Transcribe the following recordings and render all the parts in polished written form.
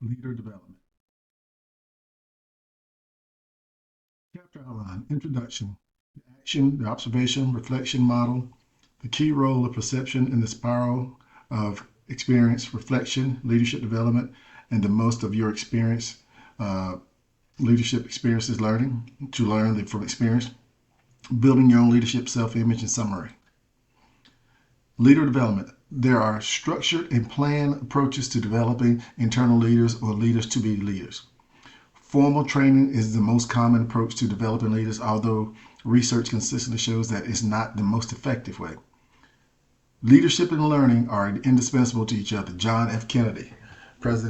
Leader development. Chapter outline, introduction, the action, the observation, reflection model, the key role of perception in the spiral of experience, reflection, leadership development, and the most of your experience, uh, leadership experiences learning, to learn from experience, building your own leadership self-image and summary. Leader development. There are structured and planned approaches to developing internal leaders or leaders to be leaders. Formal training is the most common approach to developing leaders, although research consistently shows that it's not the most effective way. Leadership and learning are indispensable to each other. John F. Kennedy,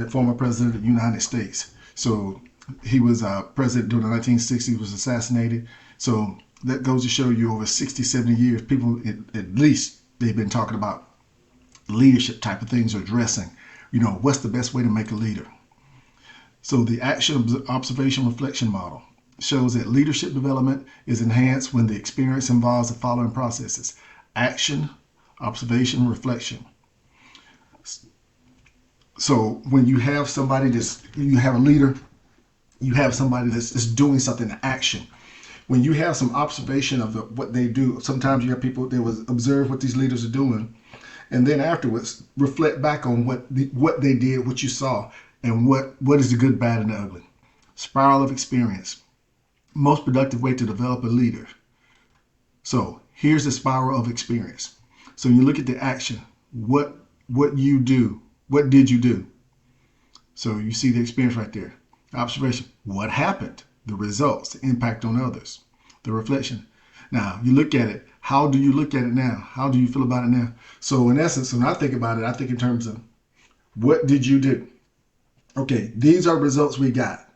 former president of the United States. So he was president during the 1960s, was assassinated. So that goes to show you over 60, 70 years, people at least they've been talking about leadership type of things or addressing, what's the best way to make a leader. So the action observation reflection model shows that leadership development is enhanced when the experience involves the following processes: action, observation, reflection. So when you have somebody you have a leader, you have somebody that's doing something, action. When you have some observation of what they do, sometimes you have people, they will observe what these leaders are doing, and then afterwards reflect back on what they did, what you saw, and what is the good, bad, and the ugly. Spiral of experience. Most productive way to develop a leader. So here's the spiral of experience. So when you look at the action, what you do, what did you do? So you see the experience right there. Observation, what happened? The results, the impact on others. The reflection. Now you look at it. How do you look at it now? How do you feel about it now? So in essence, when I think about it, I think in terms of what did you do? Okay, these are results we got.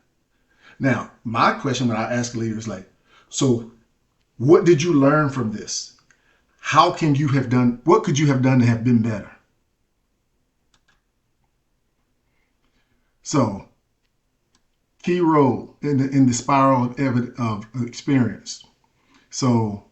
Now, my question when I ask leaders like, so what did you learn from this? How can you have done, what could you have done to have been better? So, key role in the spiral of experience. So,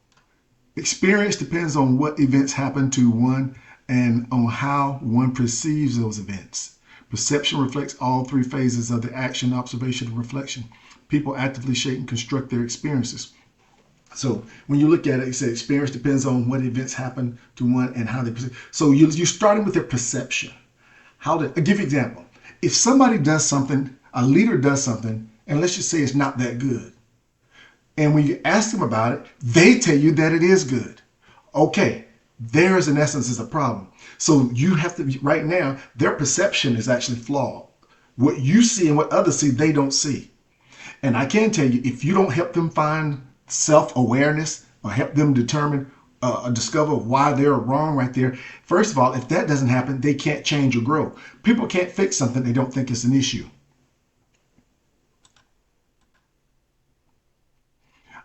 experience depends on what events happen to one and on how one perceives those events. Perception reflects all three phases of the action, observation, and reflection. People actively shape and construct their experiences. So when you look at it, you say experience depends on what events happen to one and how they perceive. So you're starting with their perception. I'll give you an example. If somebody does something, a leader does something, and let's just say it's not that good, and when you ask them about it, they tell you that it is good. Okay, there's in essence is a problem. So you have to, right now, their perception is actually flawed. What you see and what others see, they don't see. And I can tell you, if you don't help them find self-awareness or help them discover why they're wrong right there, first of all, if that doesn't happen, they can't change or grow. People can't fix something they don't think is an issue.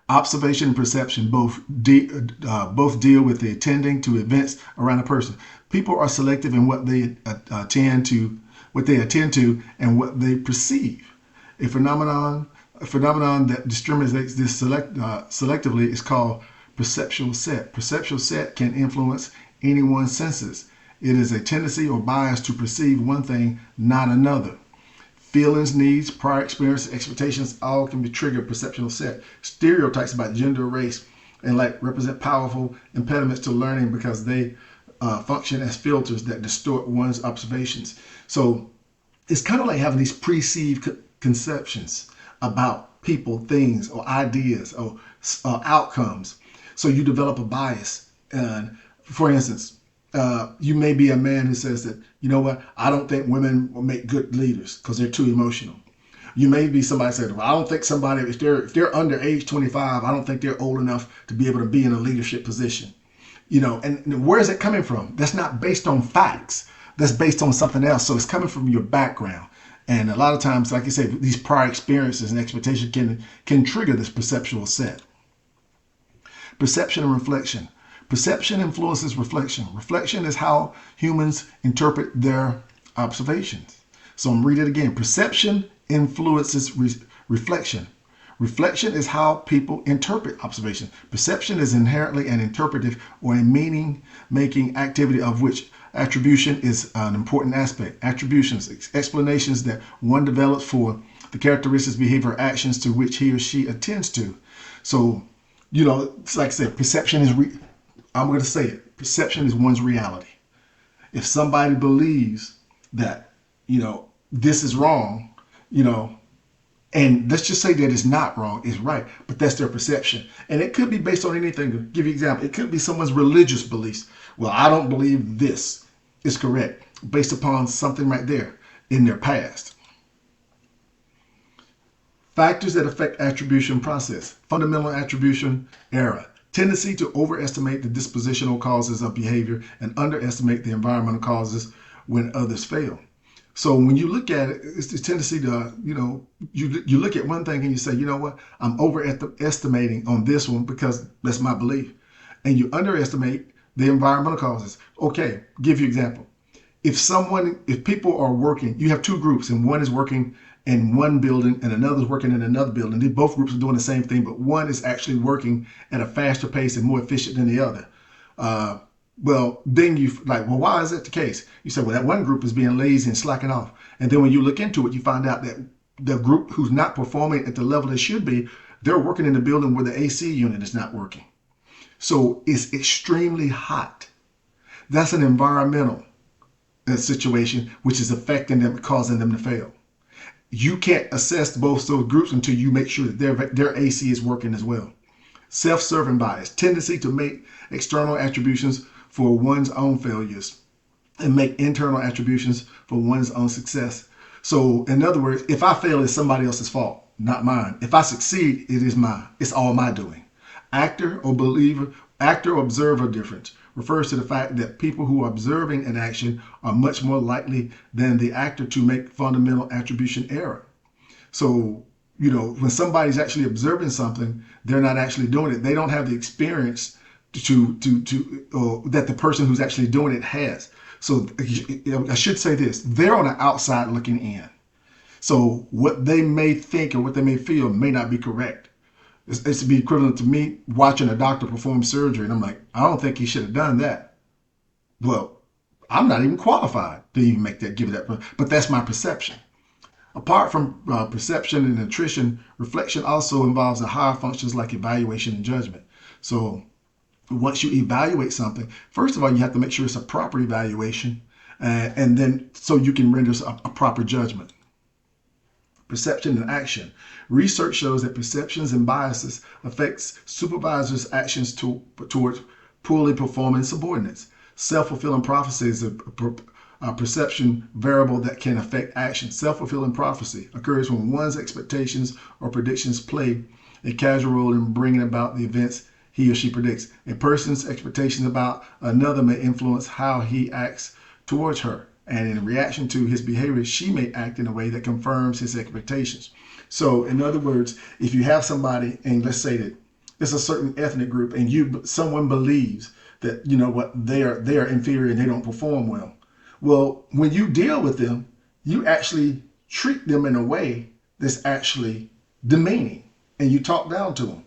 Observation and perception both deal with the attending to events around a person. People are selective in what they attend to, and what they perceive. A phenomenon that discriminates this selectively is called perceptual set. Perceptual set can influence anyone's senses. It is a tendency or bias to perceive one thing, not another. Feelings, needs, prior experience, expectations, all can be triggered perceptual set. Stereotypes about gender, race, and represent powerful impediments to learning because they function as filters that distort one's observations. So it's kind of like having these perceived conceptions about people, things, or ideas, or outcomes. So you develop a bias. And for instance, you may be a man who says that, you know what, I don't think women will make good leaders because they're too emotional. You may be somebody who said, well, I don't think somebody, if they're under age 25, I don't think they're old enough to be able to be in a leadership position. And where is it coming from? That's not based on facts. That's based on something else. So it's coming from your background. And a lot of times, like you say, these prior experiences and expectations can trigger this perceptual set. Perception and reflection. Perception influences reflection. Reflection is how humans interpret their observations. So I'm reading it again. Perception influences reflection. Reflection is how people interpret observation. Perception is inherently an interpretive or a meaning-making activity of which Attribution is an important aspect. Attributions, explanations that one develops for the characteristics, behavior, actions to which he or she attends to. So, it's like I said, perception is, I'm going to say it, perception is one's reality. If somebody believes that, this is wrong, and let's just say that it's not wrong, it's right, but that's their perception. And it could be based on anything. To give you an example, it could be someone's religious beliefs. Well, I don't believe this is correct based upon something right there in their past. Factors that affect attribution process. Fundamental attribution error. Tendency to overestimate the dispositional causes of behavior and underestimate the environmental causes when others fail. So when you look at it, it's the tendency to, you look at one thing and you say, you know what, I'm overestimating on this one because that's my belief. And you underestimate the environmental causes. Okay, give you an example. If people are working, you have two groups and one is working in one building and another is working in another building. Both groups are doing the same thing, but one is actually working at a faster pace and more efficient than the other. Well, then why is that the case? You say, well, that one group is being lazy and slacking off. And then when you look into it, you find out that the group who's not performing at the level they should be, they're working in the building where the AC unit is not working. So it's extremely hot. That's an environmental situation which is affecting them, causing them to fail. You can't assess both those groups until you make sure that their AC is working as well. Self-serving bias, tendency to make external attributions for one's own failures and make internal attributions for one's own success. So in other words, if I fail, it's somebody else's fault, not mine. If I succeed, it is mine. It's all my doing. Actor or observer difference refers to the fact that people who are observing an action are much more likely than the actor to make fundamental attribution error. So, when somebody's actually observing something, they're not actually doing it. They don't have the experience that the person who's actually doing it has. So I should say this, they're on the outside looking in. So what they may think or what they may feel may not be correct. It's to be equivalent to me watching a doctor perform surgery and I'm like, I don't think he should have done that. Well, I'm not even qualified to even give it that, but that's my perception. Apart from perception and attrition, reflection also involves the higher functions like evaluation and judgment. So once you evaluate something, first of all, you have to make sure it's a proper evaluation, and then so you can render a proper judgment. Perception and action. Research shows that perceptions and biases affects supervisors' actions towards poorly performing subordinates. Self-fulfilling prophecy is a perception variable that can affect action. Self-fulfilling prophecy occurs when one's expectations or predictions play a casual role in bringing about the events he or she predicts. A person's expectations about another may influence how he acts towards her. And in reaction to his behavior, she may act in a way that confirms his expectations. So in other words, if you have somebody, and let's say that it's a certain ethnic group and someone believes that, they are inferior and they don't perform well. Well, when you deal with them, you actually treat them in a way that's actually demeaning and you talk down to them.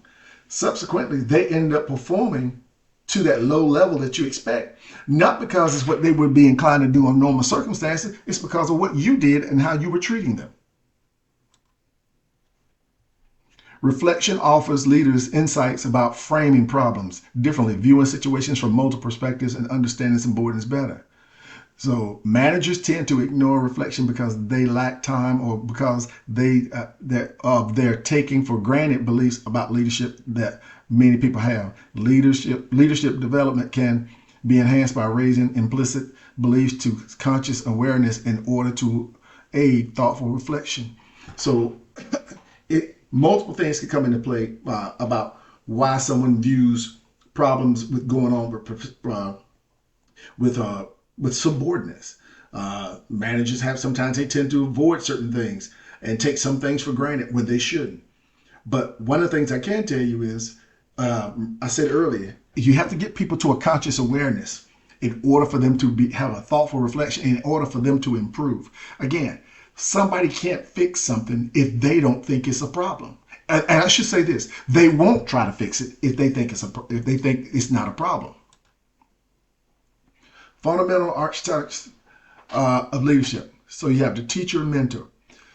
Subsequently, they end up performing to that low level that you expect, not because it's what they would be inclined to do in normal circumstances, it's because of what you did and how you were treating them. Reflection offers leaders insights about framing problems differently, viewing situations from multiple perspectives and understanding subordinates better. So managers tend to ignore reflection because they lack time or because they're taking for granted beliefs about leadership that many people have. Leadership development can be enhanced by raising implicit beliefs to conscious awareness in order to aid thoughtful reflection. So multiple things can come into play about why someone views problems with going on with subordinates. Managers sometimes they tend to avoid certain things and take some things for granted when they shouldn't. But one of the things I can tell you is, I said earlier, you have to get people to a conscious awareness in order for them to have a thoughtful reflection, in order for them to improve. Again, somebody can't fix something if they don't think it's a problem. And I should say this, they won't try to fix it if they think it's not a problem. Fundamental archetypes of leadership. So you have the teacher and mentor.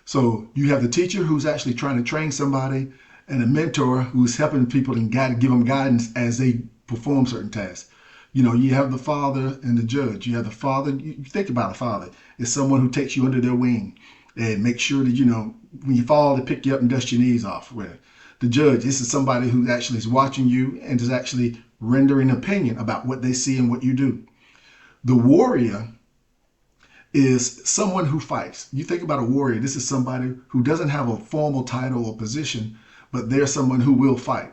So you have the teacher who's actually trying to train somebody, and a mentor who's helping people and give them guidance as they perform certain tasks. You have the father and the judge. You have the father. You think about a father. It's someone who takes you under their wing and make sure that, when you fall, they pick you up and dust your knees off. Where the judge, this is somebody who actually is watching you and is actually rendering opinion about what they see and what you do. The warrior is someone who fights. You think about a warrior, this is somebody who doesn't have a formal title or position, but they're someone who will fight.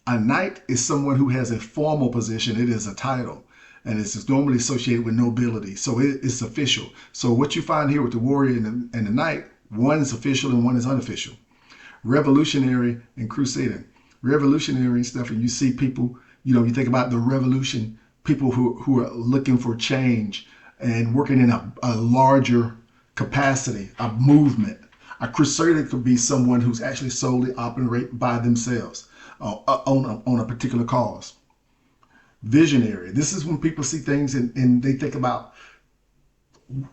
A knight is someone who has a formal position. It is a title, and it's normally associated with nobility. So it's official. So what you find here with the warrior and the knight, one is official and one is unofficial. Revolutionary and crusader. Revolutionary stuff, and you see people, you think about the revolution, people who are looking for change and working in a larger capacity, a movement. A crusader could be someone who's actually solely operate by themselves on a particular cause. Visionary. This is when people see things and they think about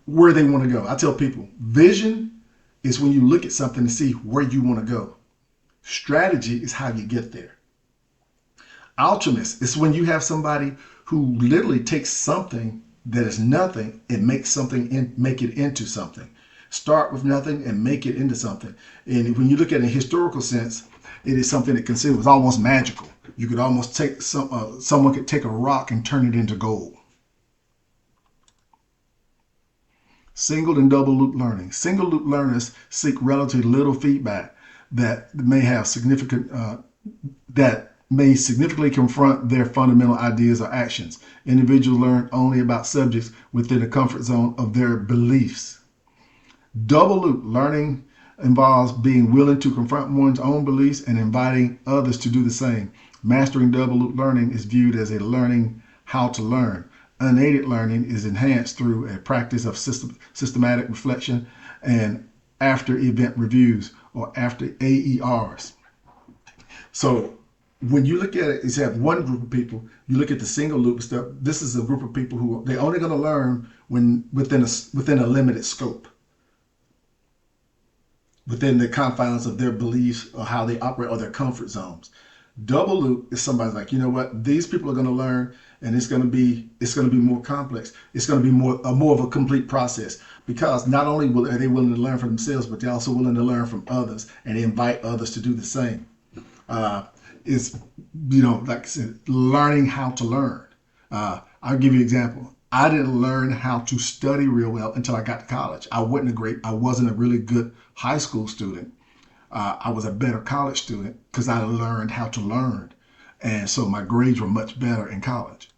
where they want to go. I tell people, vision is when you look at something and see where you want to go. Strategy is how you get there. Alchemist is when you have somebody who literally takes something that is nothing and make it into something. Start with nothing and make it into something. And when you look at it in a historical sense, it is something that was almost magical. You could almost take someone could take a rock and turn it into gold. Single and double loop learning. Single loop learners seek relatively little feedback that may significantly confront their fundamental ideas or actions. Individuals learn only about subjects within the comfort zone of their beliefs. Double loop learning involves being willing to confront one's own beliefs and inviting others to do the same. Mastering double loop learning is viewed as a learning how to learn. Unaided learning is enhanced through a practice of systematic reflection and after event reviews, or after AERs. So when you look at it, you have one group of people, you look at the single loop stuff, this is a group of people who they're only going to learn within a limited scope, within the confines of their beliefs or how they operate or their comfort zones. Double loop is somebody's like, you know what, these people are going to learn, and it's going to be more complex. It's going to be more of a complete process, because not only are they willing to learn for themselves, but they're also willing to learn from others and invite others to do the same. It's, like I said, learning how to learn. I'll give you an example. I didn't learn how to study real well until I got to college. I wasn't a really good high school student. I was a better college student because I learned how to learn. And so my grades were much better in college.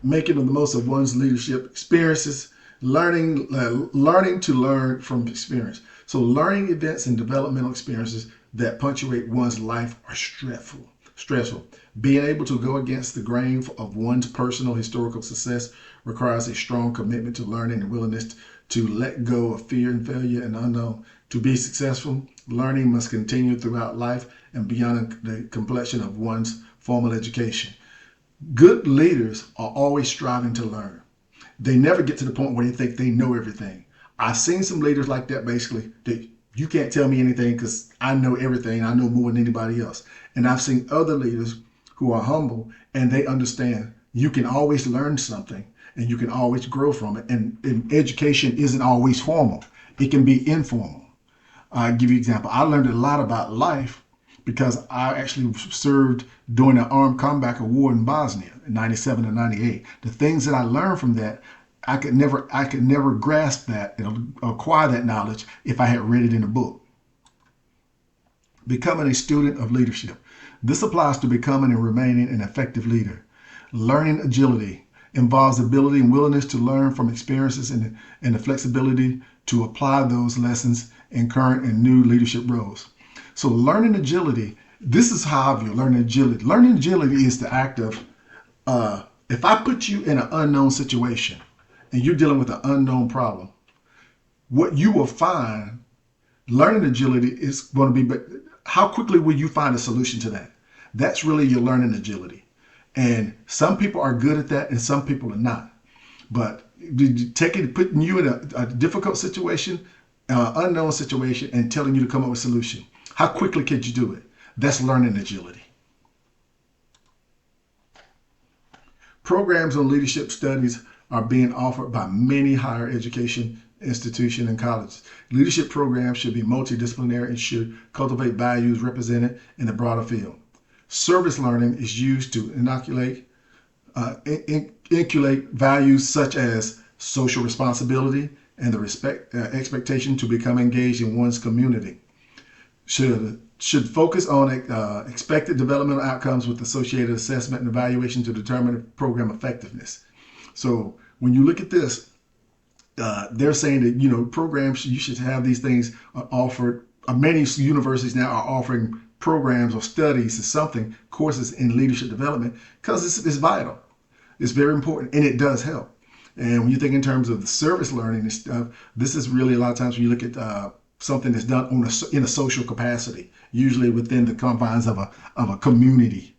Making the most of one's leadership experiences, learning to learn from experience. So learning events and developmental experiences that punctuate one's life are stressful. Being able to go against the grain of one's personal historical success requires a strong commitment to learning and willingness to let go of fear and failure and unknown. To be successful, learning must continue throughout life and beyond the completion of one's formal education. Good leaders are always striving to learn. They never get to the point where they think they know everything. I've seen some leaders like that, basically, that you can't tell me anything because I know everything. I know more than anybody else. And I've seen other leaders who are humble and they understand you can always learn something and you can always grow from it. And education isn't always formal. It can be informal. I'll give you an example. I learned a lot about life because I actually served during the Armed Combat War in Bosnia in 97 and 98. The things that I learned from that, I could never grasp that and acquire that knowledge if I had read it in a book. Becoming a student of leadership. This applies to becoming and remaining an effective leader. Learning agility involves the ability and willingness to learn from experiences and the flexibility to apply those lessons in current and new leadership roles. So learning agility, this is how I view learning agility. Learning agility is the act of, if I put you in an unknown situation and you're dealing with an unknown problem, what you will find, learning agility is going to be, but how quickly will you find a solution to that? That's really your learning agility. And some people are good at that and some people are not. But putting you in a difficult situation, unknown situation, and telling you to come up with a solution. How quickly could you do it? That's learning agility. Programs on leadership studies are being offered by many higher education institutions and colleges. Leadership programs should be multidisciplinary and should cultivate values represented in the broader field. Service learning is used to inculcate values such as social responsibility and the expectation to become engaged in one's community. Should focus on expected developmental outcomes with associated assessment and evaluation to determine program effectiveness. So when you look at this, they're saying that programs, you should have these things offered. Many universities now are offering programs or studies or something, courses in leadership development, because it's vital. It's very important and it does help. And when you think in terms of the service learning and stuff, this is really a lot of times when you look at something that's done in a social capacity, usually within the confines of a community.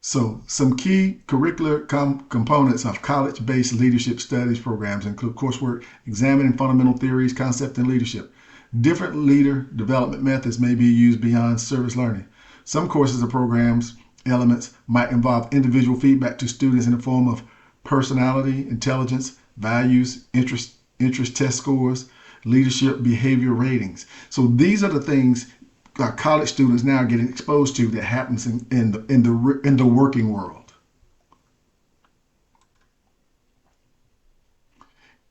So some key curricular components of college-based leadership studies programs include coursework examining fundamental theories, concept, and leadership. Different leader development methods may be used beyond service learning. Some courses or programs elements might involve individual feedback to students in the form of personality, intelligence, values, interest test scores, leadership behavior ratings. So these are the things college students now are getting exposed to that happens in the working world.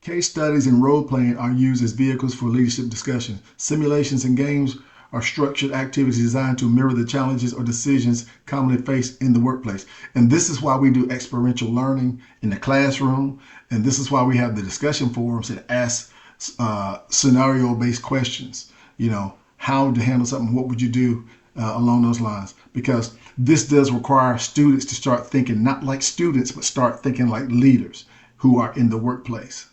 Case studies and role playing are used as vehicles for leadership discussion. Simulations and games are structured activities designed to mirror the challenges or decisions commonly faced in the workplace. And this is why we do experiential learning in the classroom. And this is why we have the discussion forums that ask scenario-based questions. How to handle something, what would you do along those lines? Because this does require students to start thinking not like students, but start thinking like leaders who are in the workplace.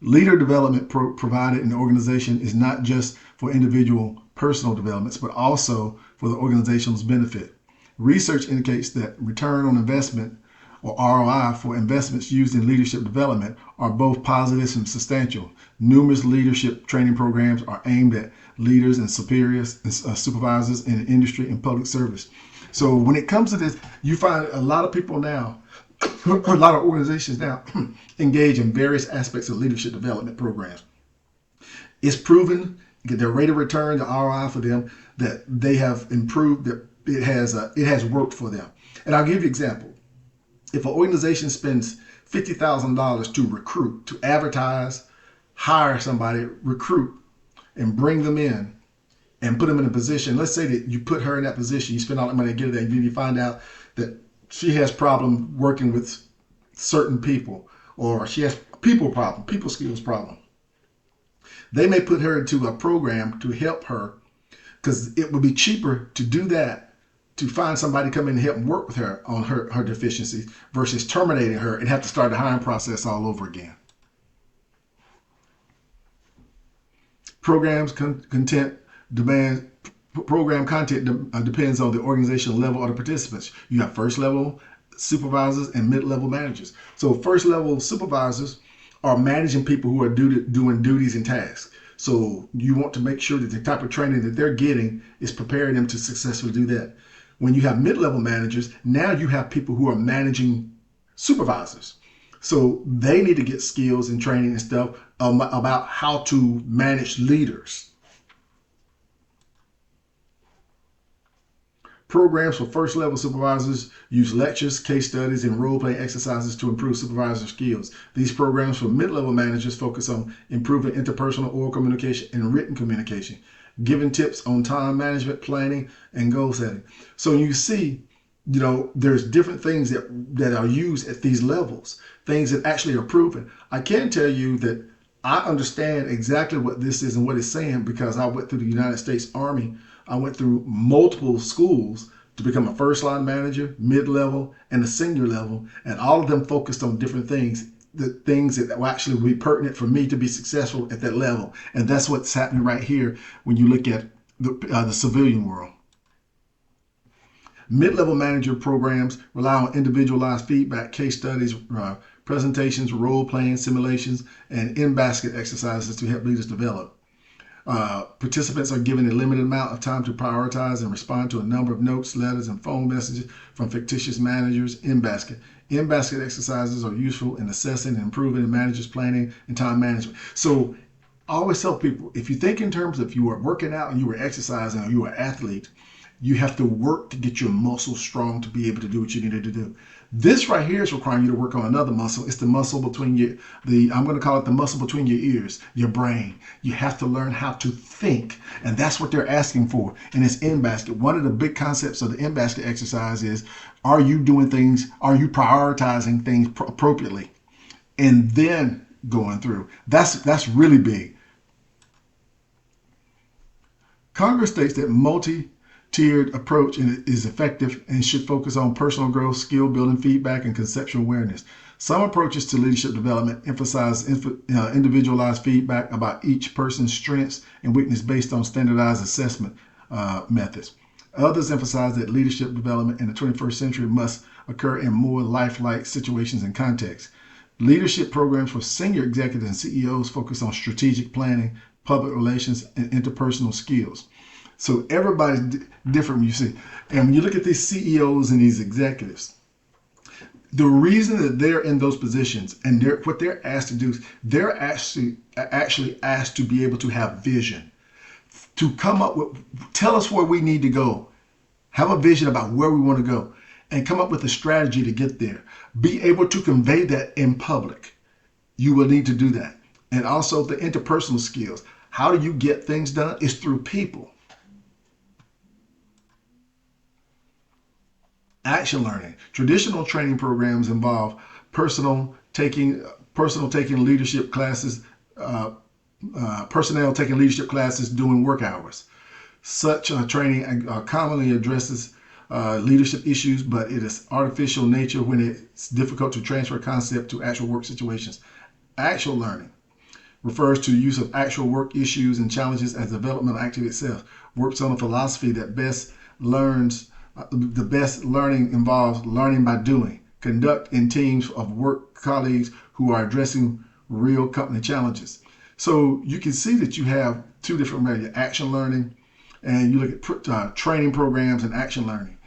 Leader development provided in the organization is not just for individual personal developments, but also for the organization's benefit. Research indicates that return on investment, or ROI, for investments used in leadership development are both positive and substantial. Numerous leadership training programs are aimed at leaders and superiors and supervisors in industry and public service. So when it comes to this, you find a lot of people now, a lot of organizations now engage in various aspects of leadership development programs. It's proven that their rate of return, the ROI for them, that they have improved, that it has worked for them. And I'll give you an example. If an organization spends $50,000 to recruit, to advertise, hire somebody, recruit, and bring them in and put them in a position, let's say that you put her in that position, you spend all that money to get her there, and you find out that she has problem working with certain people, or she has people skills problem. They may put her into a program to help her, because it would be cheaper to do that, to find somebody to come in and help work with her on her deficiencies versus terminating her and have to start the hiring process all over again. Program content depends on the organizational level of the participants. You have first level supervisors and mid-level managers. So first level supervisors are managing people who are doing duties and tasks. So you want to make sure that the type of training that they're getting is preparing them to successfully do that. When you have mid-level managers, now you have people who are managing supervisors. So they need to get skills and training and stuff about how to manage leaders. Programs for first level supervisors use lectures, case studies, and role-playing exercises to improve supervisor skills. These programs for mid-level managers focus on improving interpersonal oral communication and written communication, giving tips on time management, planning, and goal setting. So you see, there's different things that are used at these levels, things that actually are proven. I can tell you that I understand exactly what this is and what it's saying because I went through the United States Army. I went through multiple schools to become a first line manager, mid-level, and a senior level, and all of them focused on different things, the things that will actually be pertinent for me to be successful at that level. And that's what's happening right here when you look at the civilian world. Mid-level manager programs rely on individualized feedback, case studies, presentations, role-playing simulations, and in-basket exercises to help leaders develop. Participants are given a limited amount of time to prioritize and respond to a number of notes, letters, and phone messages from fictitious managers in basket. In-basket exercises are useful in assessing and improving the manager's planning and time management. So I always tell people, if you think in terms of you were working out and you were exercising or you were an athlete, you have to work to get your muscles strong to be able to do what you needed to do. This right here is requiring you to work on another muscle. It's the muscle between I'm going to call it the muscle between your ears, your brain. You have to learn how to think, and that's what they're asking for in this in-basket. One of the big concepts of the in-basket exercise is, are you doing things, are you prioritizing things appropriately? And then going through. That's really big. Congress states that multi-tiered approach is effective and should focus on personal growth, skill building, feedback, and conceptual awareness. Some approaches to leadership development emphasize individualized feedback about each person's strengths and weakness based on standardized assessment methods. Others emphasize that leadership development in the 21st century must occur in more lifelike situations and contexts. Leadership programs for senior executives and CEOs focus on strategic planning, public relations, and interpersonal skills. So everybody's different, you see. And when you look at these CEOs and these executives, the reason that they're in those positions and what they're asked to do is they're actually asked to be able to have vision, to come up with, tell us where we need to go, have a vision about where we want to go, and come up with a strategy to get there. Be able to convey that in public. You will need to do that. And also the interpersonal skills. How do you get things done? It's through people. Action learning. Traditional training programs involve personnel taking leadership classes, personnel taking leadership classes during work hours. Such training commonly addresses leadership issues, but it is artificial nature when it's difficult to transfer concept to actual work situations. Actual learning refers to the use of actual work issues and challenges as developmental activity itself. Works on a philosophy that the best learning involves learning by doing. Conduct in teams of work colleagues who are addressing real company challenges. So you can see that you have two different areas, action learning, and you look at training programs and action learning.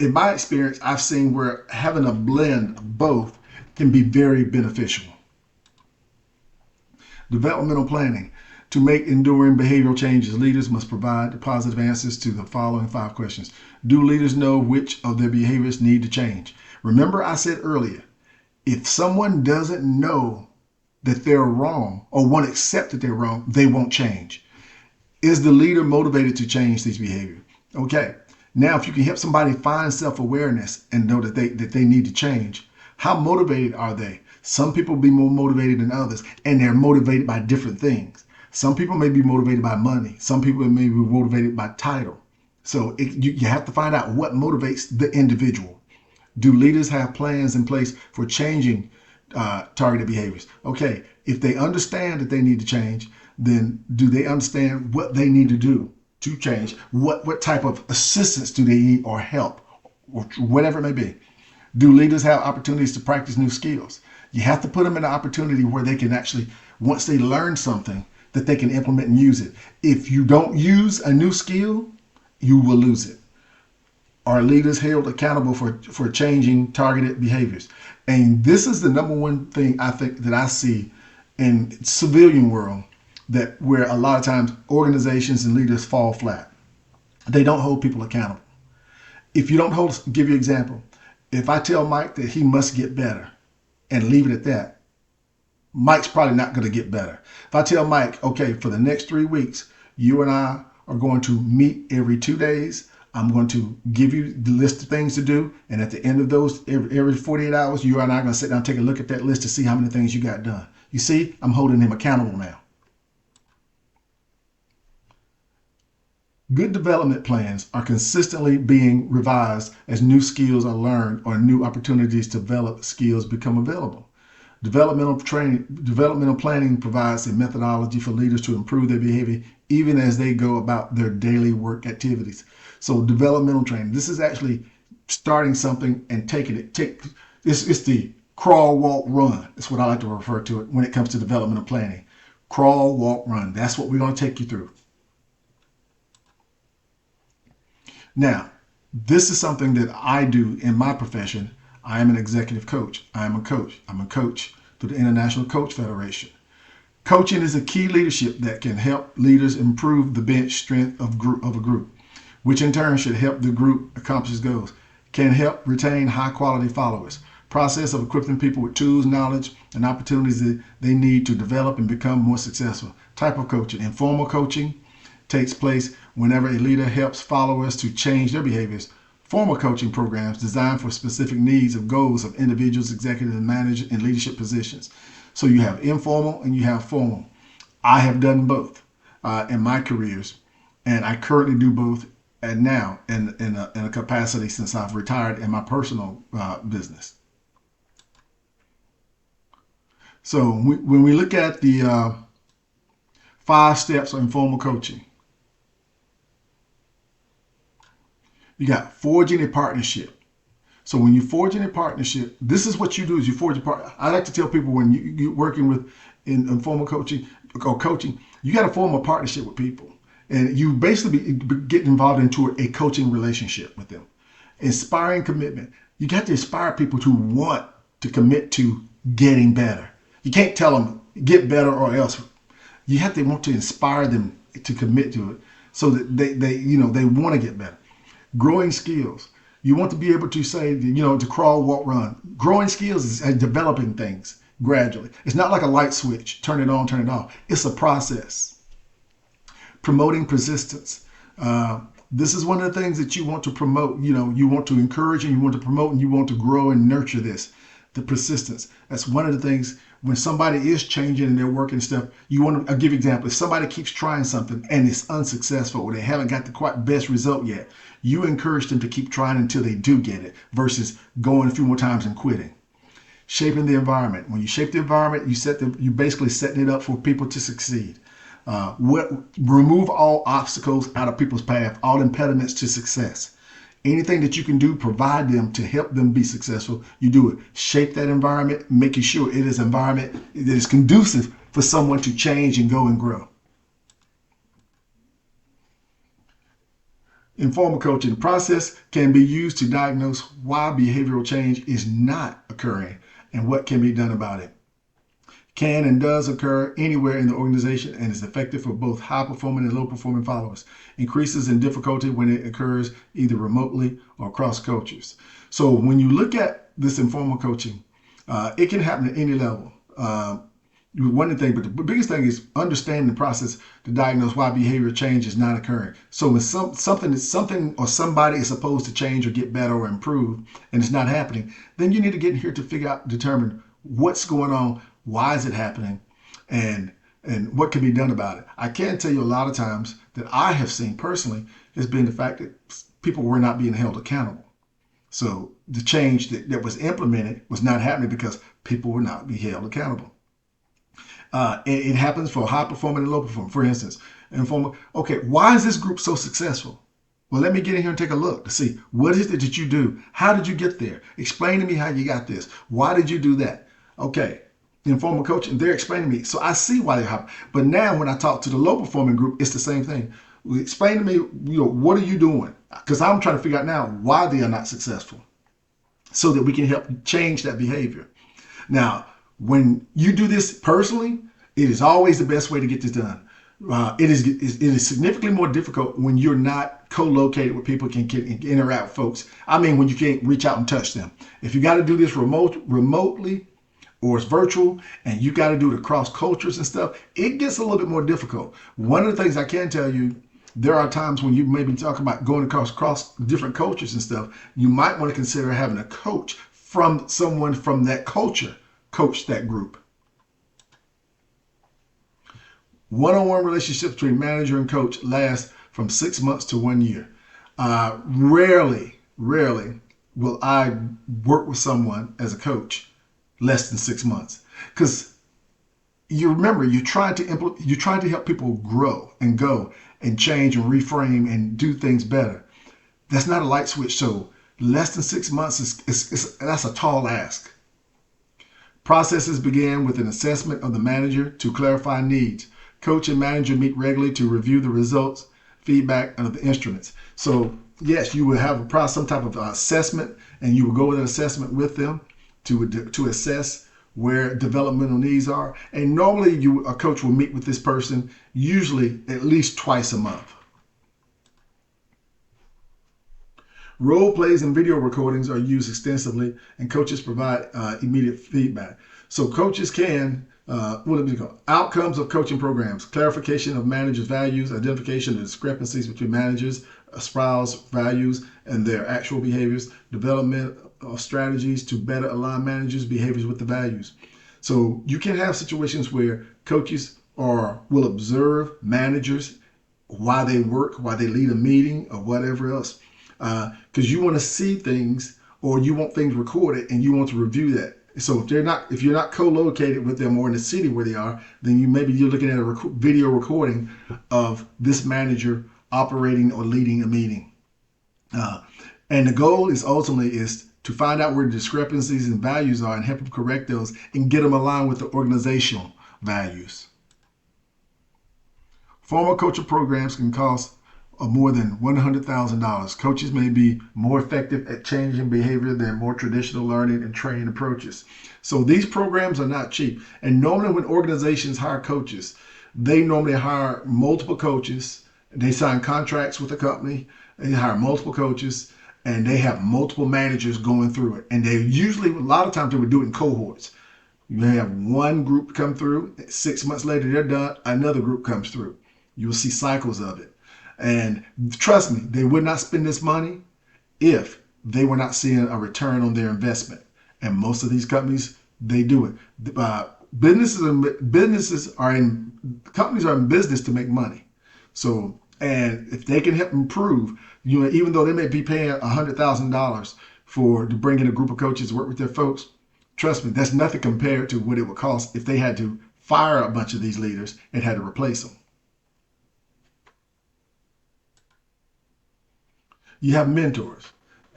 In my experience, I've seen where having a blend of both can be very beneficial. Developmental planning. To make enduring behavioral changes, leaders must provide positive answers to the following 5 questions. Do leaders know which of their behaviors need to change? Remember I said earlier, if someone doesn't know that they're wrong or won't accept that they're wrong, they won't change. Is the leader motivated to change these behaviors? Okay, now if you can help somebody find self-awareness and know that they need to change, how motivated are they? Some people be more motivated than others, and they're motivated by different things. Some people may be motivated by money. Some people may be motivated by title. So you have to find out what motivates the individual. Do leaders have plans in place for changing targeted behaviors? Okay, if they understand that they need to change, then do they understand what they need to do to change? What type of assistance do they need or help or whatever it may be? Do leaders have opportunities to practice new skills? You have to put them in an opportunity where they can actually, once they learn something, that they can implement and use it. If you don't use a new skill, you will lose it. Are leaders held accountable for changing targeted behaviors? And this is the number one thing I think that I see in civilian world, that where a lot of times organizations and leaders fall flat. They don't hold people accountable. If you don't give you an example. If I tell Mike that he must get better and leave it at that, Mike's probably not going to get better. If I tell Mike, okay, for the next 3 weeks, you and I are going to meet every 2 days. I'm going to give you the list of things to do. And at the end of those, every 48 hours, you and I are going to sit down and take a look at that list to see how many things you got done. You see, I'm holding him accountable now. Good development plans are consistently being revised as new skills are learned or new opportunities to develop skills become available. Developmental planning provides a methodology for leaders to improve their behavior even as they go about their daily work activities. So developmental training. This is actually starting something and taking it. It's the crawl, walk, run. That's what I like to refer to it when it comes to developmental planning. Crawl, walk, run. That's what we're going to take you through. Now, this is something that I do in my profession. I am an executive coach. I am a coach. I'm a coach through the International Coach Federation. Coaching is a key leadership that can help leaders improve the bench strength of a group, which in turn should help the group accomplish its goals, can help retain high quality followers. Process of equipping people with tools, knowledge, and opportunities that they need to develop and become more successful. Type of coaching. Informal coaching takes place whenever a leader helps followers to change their behaviors. Formal coaching programs designed for specific needs of goals of individuals, executives, and managers in leadership positions. So you have informal and you have formal. I have done both in my careers, and I currently do both and now in a capacity since I've retired in my personal business. So when we look at the 5 steps of informal coaching, you got forging a partnership. So when you're forging a partnership, this is what you do: is you forge a partnership. I like to tell people when you're working with in informal coaching or coaching, you got to form a partnership with people, and you basically get involved into a coaching relationship with them. Inspiring commitment. You got to inspire people to want to commit to getting better. You can't tell them get better or else. You have to want to inspire them to commit to it so that they want to get better. Growing skills. You want to be able to say, to crawl, walk, run. Growing skills is developing things gradually. It's not like a light switch, turn it on, turn it off. It's a process. Promoting persistence. This is one of the things that you want to promote. You want to encourage and you want to promote and you want to grow and nurture this. The persistence. That's one of the things when somebody is changing and they're working stuff, you want to, I'll give you an example. If somebody keeps trying something and it's unsuccessful or they haven't got the quite best result yet, you encourage them to keep trying until they do get it versus going a few more times and quitting. Shaping the environment. When you shape the environment, you basically setting it up for people to succeed. Remove all obstacles out of people's path, all impediments to success. Anything that you can do, provide them to help them be successful, you do it. Shape that environment, making sure it is an environment that is conducive for someone to change and go and grow. Informal coaching process can be used to diagnose why behavioral change is not occurring and what can be done about it. Can and does occur anywhere in the organization and is effective for both high-performing and low-performing followers. Increases in difficulty when it occurs either remotely or across cultures. So when you look at this informal coaching, it can happen at any level. One thing, but the biggest thing is understanding the process to diagnose why behavior change is not occurring. So when something or somebody is supposed to change or get better or improve and it's not happening, then you need to get in here to determine what's going on. Why is it happening? And what can be done about it? I can tell you a lot of times that I have seen personally has been the fact that people were not being held accountable. So the change that was implemented was not happening because people were not being held accountable. It happens for high performing and low performing. For instance, okay, why is this group so successful? Well, let me get in here and take a look to see what is it that you do? How did you get there? Explain to me how you got this. Why did you do that? Okay. Informal coaching, they're explaining to me. So I see why they're happy. But now when I talk to the low performing group, it's the same thing. Explain to me, what are you doing? Because I'm trying to figure out now why they are not successful so that we can help change that behavior. Now, when you do this personally, it is always the best way to get this done. It is significantly more difficult when you're not co-located with people can interact with folks. I mean, when you can't reach out and touch them. If you got to do this remotely, or it's virtual and you got to do it across cultures and stuff, it gets a little bit more difficult. One of the things I can tell you, there are times when you may be talking about going across different cultures and stuff, you might want to consider having a coach from someone from that culture coach that group. One-on-one relationships between manager and coach last from 6 months to 1 year. Rarely will I work with someone as a coach less than 6 months. Because you remember, you're trying to help people grow and go and change and reframe and do things better. That's not a light switch. So less than 6 months that's a tall ask. Processes begin with an assessment of the manager to clarify needs. Coach and manager meet regularly to review the results, feedback, of the instruments. So yes, you will have some type of assessment, and you will go with an assessment with them to assess where developmental needs are. And normally, a coach will meet with this person usually at least twice a month. Role plays and video recordings are used extensively, and coaches provide immediate feedback. So coaches can, outcomes of coaching programs, clarification of managers' values, identification of discrepancies between managers' espouse values and their actual behaviors, development of strategies to better align managers' behaviors with the values. So you can have situations where coaches will observe managers while they work, while they lead a meeting or whatever else. Because you want to see things, or you want things recorded, and you want to review that. So if you're not co-located with them or in the city where they are, then you're looking at a video recording of this manager operating or leading a meeting. And the goal is ultimately to find out where the discrepancies in values are and help them correct those and get them aligned with the organizational values. Formal coaching programs can cost of more than $100,000. Coaches may be more effective at changing behavior than more traditional learning and training approaches. So these programs are not cheap. And normally when organizations hire coaches, they normally hire multiple coaches. They sign contracts with the company. They hire multiple coaches, and they have multiple managers going through it. And they usually, a lot of times, they would do it in cohorts. You may have one group come through. 6 months later, they're done. Another group comes through. You'll see cycles of it. And trust me, they would not spend this money if they were not seeing a return on their investment. And most of these companies, they do it. Companies are in business to make money. So, and if they can help improve, even though they may be paying $100,000 to bring in a group of coaches to work with their folks, trust me, that's nothing compared to what it would cost if they had to fire a bunch of these leaders and had to replace them. You have mentors,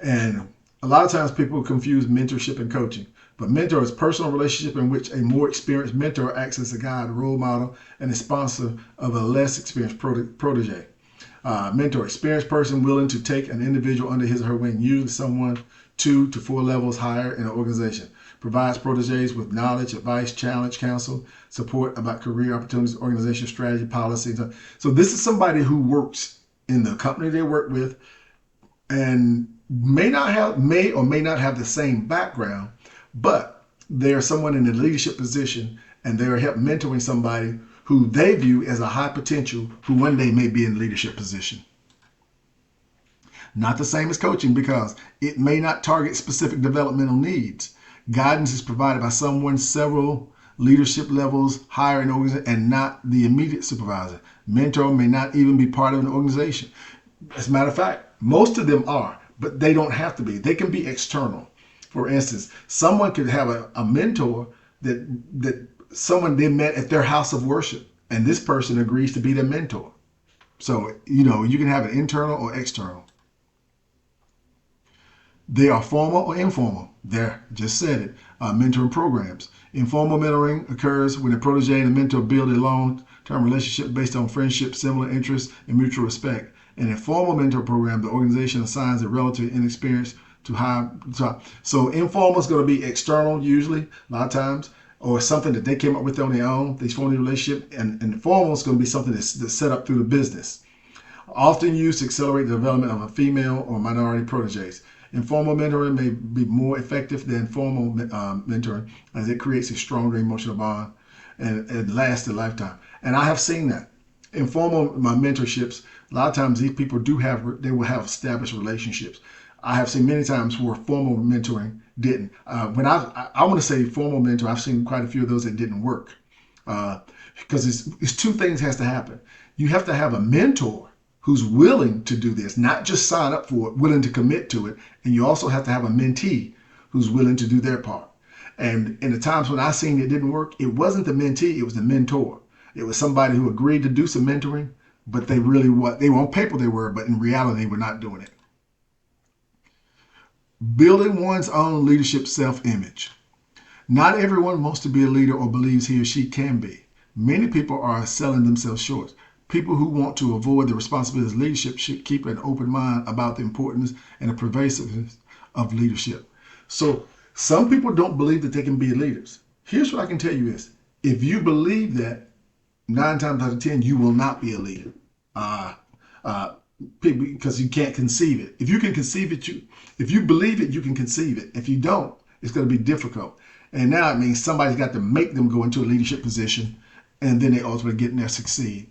and a lot of times people confuse mentorship and coaching. But mentor is a personal relationship in which a more experienced mentor acts as a guide, a role model, and a sponsor of a less experienced protege. Mentor, experienced person willing to take an individual under his or her wing, usually someone 2 to 4 levels higher in an organization. Provides proteges with knowledge, advice, challenge, counsel, support about career opportunities, organization strategy, policy. So this is somebody who works in the company they work with, and may or may not have the same background, but they're someone in a leadership position, and they're mentoring somebody who they view as a high potential, who one day may be in a leadership position. Not the same as coaching, because it may not target specific developmental needs. Guidance is provided by someone several leadership levels higher in the organization and not the immediate supervisor. Mentor may not even be part of an organization. As a matter of fact, most of them are, but they don't have to be. They can be external. For instance, someone could have a mentor that someone they met at their house of worship, and this person agrees to be their mentor. So, you can have it internal or external. They are formal or informal. There, just said it. Mentoring programs. Informal mentoring occurs when a protege and a mentor build a long-term relationship based on friendship, similar interests, and mutual respect. In a formal mentor program, the organization assigns a relative inexperienced to high top. So informal is going to be external usually, a lot of times, or something that they came up with on their own. They form a relationship, and formal is going to be something that's set up through the business. Often used to accelerate the development of a female or minority proteges. Informal mentoring may be more effective than formal mentoring, as it creates a stronger emotional bond and it lasts a lifetime. And I have seen that. Informal mentorships, a lot of times these people they will have established relationships. I have seen many times where formal mentoring didn't. When I want to say formal mentor, I've seen quite a few of those that didn't work. Because it's two things has to happen. You have to have a mentor who's willing to do this, not just sign up for it, willing to commit to it. And you also have to have a mentee who's willing to do their part. And in the times when I seen it didn't work, it wasn't the mentee, it was the mentor. It was somebody who agreed to do some mentoring, but they really they were on paper they were, but in reality they were not doing it. Building one's own leadership self-image. Not everyone wants to be a leader or believes he or she can be. Many people are selling themselves short. People who want to avoid the responsibilities of leadership should keep an open mind about the importance and the pervasiveness of leadership. So some people don't believe that they can be leaders. Here's what I can tell you is, if you believe that, 9 times out of 10, you will not be a leader. Because you can't conceive it. If you can conceive it, if you believe it, you can conceive it. If you don't, it's going to be difficult. And now it means somebody's got to make them go into a leadership position, and then they ultimately get in there, succeed.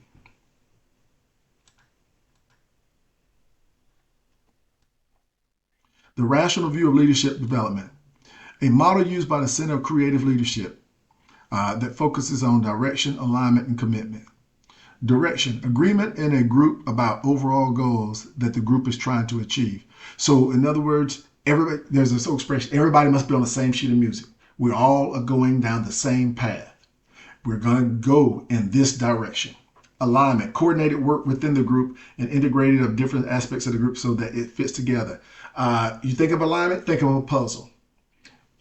The rational view of leadership development. A model used by the Center of Creative Leadership that focuses on direction, alignment, and commitment. Direction, agreement in a group about overall goals that the group is trying to achieve. So in other words, there's this expression, everybody must be on the same sheet of music. We all are going down the same path. We're going to go in this direction. Alignment, coordinated work within the group and integrated of different aspects of the group so that it fits together. You think of alignment, think of a puzzle.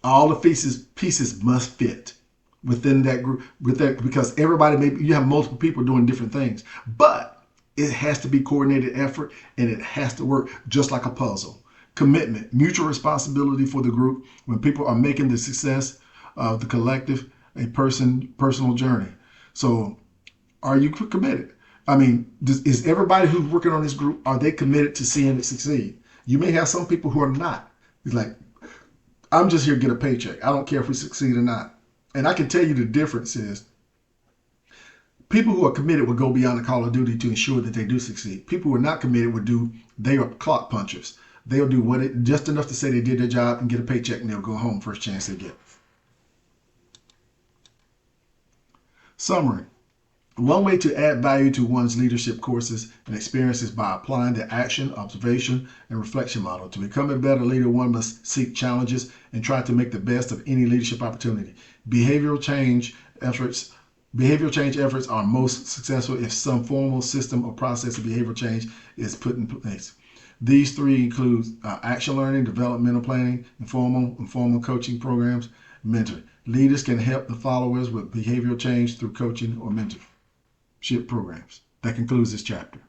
All the pieces must fit within that group, because everybody, you have multiple people doing different things, but it has to be coordinated effort and it has to work just like a puzzle. Commitment, mutual responsibility for the group when people are making the success of the collective a personal journey. So are you committed? I mean, is everybody who's working on this group, are they committed to seeing it succeed? You may have some people who are not. It's like, I'm just here to get a paycheck. I don't care if we succeed or not. And I can tell you the difference is people who are committed will go beyond the call of duty to ensure that they do succeed. People who are not committed they are clock punchers. They'll do just enough to say they did their job and get a paycheck, and they'll go home first chance they get. Summary. One way to add value to one's leadership courses and experiences by applying the action, observation, and reflection model. To become a better leader, one must seek challenges and try to make the best of any leadership opportunity. Behavioral change efforts are most successful if some formal system or process of behavioral change is put in place. These 3 include action learning, developmental planning, informal coaching programs, mentoring. Leaders can help the followers with behavioral change through coaching or mentorship programs. That concludes this chapter.